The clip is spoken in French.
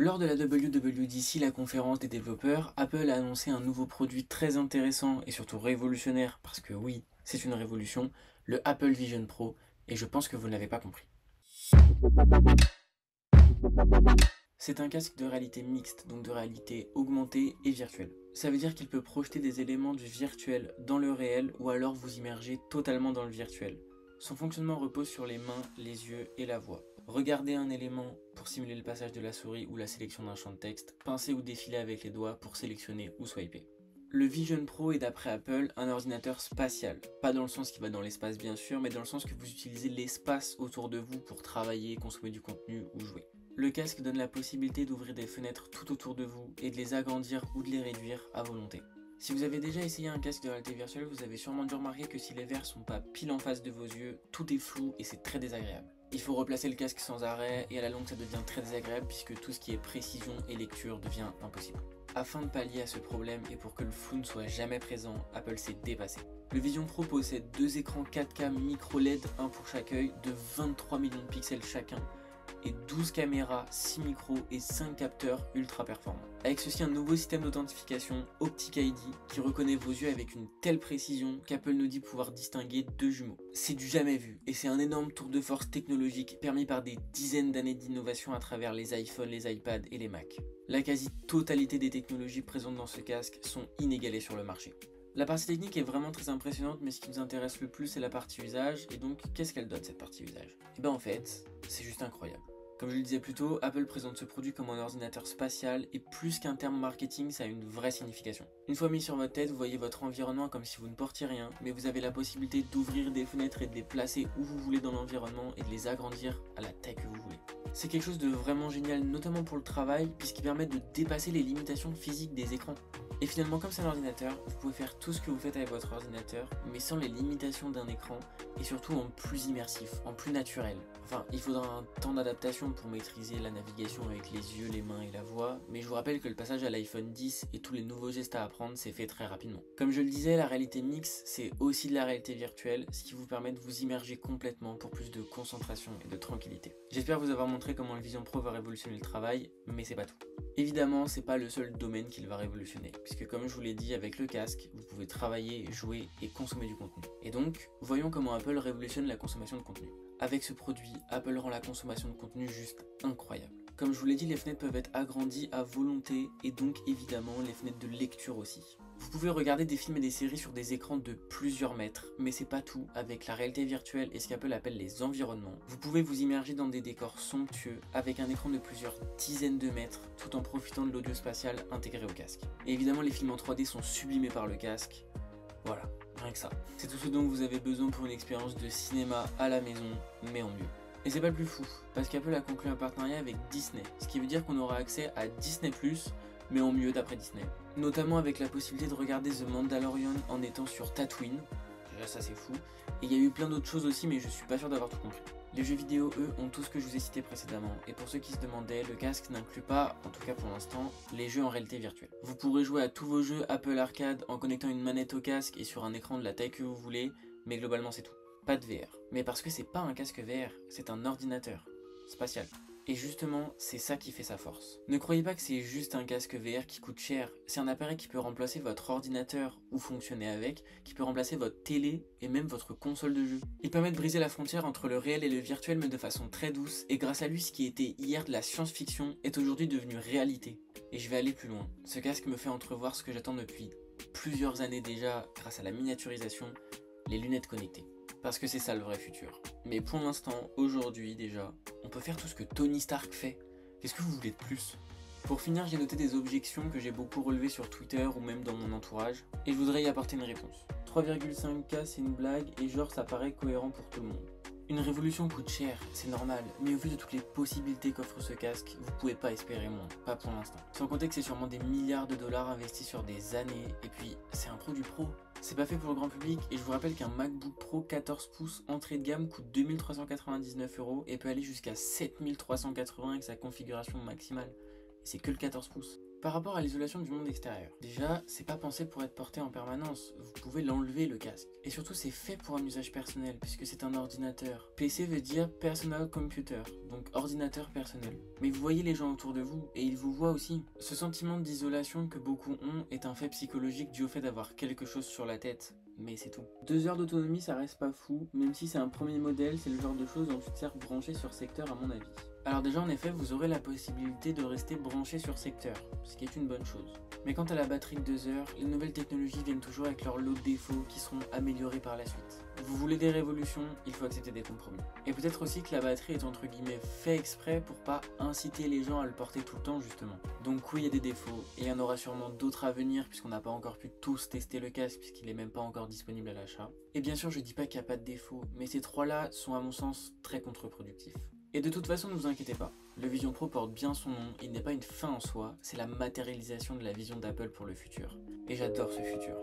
Lors de la WWDC, la conférence des développeurs, Apple a annoncé un nouveau produit très intéressant et surtout révolutionnaire, parce que oui, c'est une révolution, le Apple Vision Pro, et je pense que vous ne l'avez pas compris. C'est un casque de réalité mixte, donc de réalité augmentée et virtuelle. Ça veut dire qu'il peut projeter des éléments du virtuel dans le réel ou alors vous immerger totalement dans le virtuel. Son fonctionnement repose sur les mains, les yeux et la voix. Regardez un élément pour simuler le passage de la souris ou la sélection d'un champ de texte, pincer ou défiler avec les doigts pour sélectionner ou swiper. Le Vision Pro est d'après Apple un ordinateur spatial. Pas dans le sens qui va dans l'espace bien sûr, mais dans le sens que vous utilisez l'espace autour de vous pour travailler, consommer du contenu ou jouer. Le casque donne la possibilité d'ouvrir des fenêtres tout autour de vous et de les agrandir ou de les réduire à volonté. Si vous avez déjà essayé un casque de réalité virtuelle, vous avez sûrement dû remarquer que si les verres sont pas pile en face de vos yeux, tout est flou et c'est très désagréable. Il faut replacer le casque sans arrêt et à la longue ça devient très désagréable puisque tout ce qui est précision et lecture devient impossible. Afin de pallier à ce problème et pour que le flou ne soit jamais présent, Apple s'est dépassé. Le Vision Pro possède deux écrans 4K micro LED, un pour chaque œil, de 23 millions de pixels chacun, et 12 caméras, 6 micros et 5 capteurs ultra performants. Avec ceci un nouveau système d'authentification, Optic ID, qui reconnaît vos yeux avec une telle précision qu'Apple nous dit pouvoir distinguer deux jumeaux. C'est du jamais vu, et c'est un énorme tour de force technologique permis par des dizaines d'années d'innovation à travers les iPhones, les iPads et les Macs. La quasi-totalité des technologies présentes dans ce casque sont inégalées sur le marché. La partie technique est vraiment très impressionnante, mais ce qui nous intéresse le plus c'est la partie usage, et donc qu'est-ce qu'elle donne cette partie usage? Et ben en fait, c'est juste incroyable. Comme je le disais plus tôt, Apple présente ce produit comme un ordinateur spatial et plus qu'un terme marketing, ça a une vraie signification. Une fois mis sur votre tête, vous voyez votre environnement comme si vous ne portiez rien, mais vous avez la possibilité d'ouvrir des fenêtres et de les placer où vous voulez dans l'environnement et de les agrandir à la taille que vous voulez. C'est quelque chose de vraiment génial, notamment pour le travail, puisqu'il permet de dépasser les limitations physiques des écrans. Et finalement, comme c'est un ordinateur, vous pouvez faire tout ce que vous faites avec votre ordinateur, mais sans les limitations d'un écran, et surtout en plus immersif, en plus naturel. Enfin, il faudra un temps d'adaptation pour maîtriser la navigation avec les yeux, les mains et la voix, mais je vous rappelle que le passage à l'iPhone 10 et tous les nouveaux gestes à apprendre s'est fait très rapidement. Comme je le disais, la réalité mixte, c'est aussi de la réalité virtuelle, ce qui vous permet de vous immerger complètement pour plus de concentration et de tranquillité. J'espère vous avoir montré comment le Vision Pro va révolutionner le travail, mais c'est pas tout. Évidemment, c'est pas le seul domaine qu'il va révolutionner, puisque comme je vous l'ai dit, avec le casque, vous pouvez travailler, jouer et consommer du contenu. Et donc, voyons comment Apple révolutionne la consommation de contenu. Avec ce produit, Apple rend la consommation de contenu juste incroyable. Comme je vous l'ai dit, les fenêtres peuvent être agrandies à volonté, et donc évidemment les fenêtres de lecture aussi. Vous pouvez regarder des films et des séries sur des écrans de plusieurs mètres, mais c'est pas tout. Avec la réalité virtuelle et ce qu'Apple appelle les environnements, vous pouvez vous immerger dans des décors somptueux avec un écran de plusieurs dizaines de mètres, tout en profitant de l'audio spatial intégré au casque. Et évidemment, les films en 3D sont sublimés par le casque. Voilà, rien que ça. C'est tout ce dont vous avez besoin pour une expérience de cinéma à la maison, mais en mieux. Et c'est pas le plus fou, parce qu'Apple a conclu un partenariat avec Disney, ce qui veut dire qu'on aura accès à Disney+, mais en mieux d'après Disney. Notamment avec la possibilité de regarder The Mandalorian en étant sur Tatooine, déjà ça c'est fou, et il y a eu plein d'autres choses aussi mais je suis pas sûr d'avoir tout compris. Les jeux vidéo eux ont tout ce que je vous ai cité précédemment, et pour ceux qui se demandaient, le casque n'inclut pas, en tout cas pour l'instant, les jeux en réalité virtuelle. Vous pourrez jouer à tous vos jeux Apple Arcade en connectant une manette au casque et sur un écran de la taille que vous voulez, mais globalement c'est tout. Pas de VR. Mais parce que c'est pas un casque VR, c'est un ordinateur spatial. Et justement, c'est ça qui fait sa force. Ne croyez pas que c'est juste un casque VR qui coûte cher, c'est un appareil qui peut remplacer votre ordinateur ou fonctionner avec, qui peut remplacer votre télé et même votre console de jeu. Il permet de briser la frontière entre le réel et le virtuel mais de façon très douce, et grâce à lui ce qui était hier de la science-fiction est aujourd'hui devenu réalité. Et je vais aller plus loin. Ce casque me fait entrevoir ce que j'attends depuis plusieurs années déjà grâce à la miniaturisation, les lunettes connectées. Parce que c'est ça le vrai futur. Mais pour l'instant, aujourd'hui déjà, on peut faire tout ce que Tony Stark fait. Qu'est-ce que vous voulez de plus? Pour finir, j'ai noté des objections que j'ai beaucoup relevées sur Twitter ou même dans mon entourage, et je voudrais y apporter une réponse. 3,5K c'est une blague, et genre ça paraît cohérent pour tout le monde. Une révolution coûte cher, c'est normal, mais au vu de toutes les possibilités qu'offre ce casque, vous pouvez pas espérer moins, pas pour l'instant. Sans compter que c'est sûrement des milliards de dollars investis sur des années, et puis c'est un produit pro. C'est pas fait pour le grand public, et je vous rappelle qu'un MacBook Pro 14 pouces entrée de gamme coûte 2399 € et peut aller jusqu'à 7380 avec sa configuration maximale. Et c'est que le 14 pouces. Par rapport à l'isolation du monde extérieur, déjà, c'est pas pensé pour être porté en permanence, vous pouvez l'enlever le casque. Et surtout, c'est fait pour un usage personnel, puisque c'est un ordinateur. PC veut dire Personal Computer, donc ordinateur personnel. Mais vous voyez les gens autour de vous, et ils vous voient aussi. Ce sentiment d'isolation que beaucoup ont est un fait psychologique dû au fait d'avoir quelque chose sur la tête. Mais c'est tout. 2 heures d'autonomie, ça reste pas fou, même si c'est un premier modèle, c'est le genre de choses dont tu te sers branché sur secteur à mon avis. Alors déjà en effet, vous aurez la possibilité de rester branché sur secteur, ce qui est une bonne chose. Mais quant à la batterie de 2 heures, les nouvelles technologies viennent toujours avec leur lot de défauts qui seront améliorés par la suite. Vous voulez des révolutions, il faut accepter des compromis. Et peut-être aussi que la batterie est entre guillemets fait exprès pour pas inciter les gens à le porter tout le temps justement. Donc oui, il y a des défauts, et il y en aura sûrement d'autres à venir puisqu'on n'a pas encore pu tous tester le casque puisqu'il est même pas encore disponible à l'achat. Et bien sûr, je dis pas qu'il n'y a pas de défauts, mais ces trois-là sont à mon sens très contre-productifs. Et de toute façon, ne vous inquiétez pas, le Vision Pro porte bien son nom, il n'est pas une fin en soi, c'est la matérialisation de la vision d'Apple pour le futur. Et j'adore ce futur.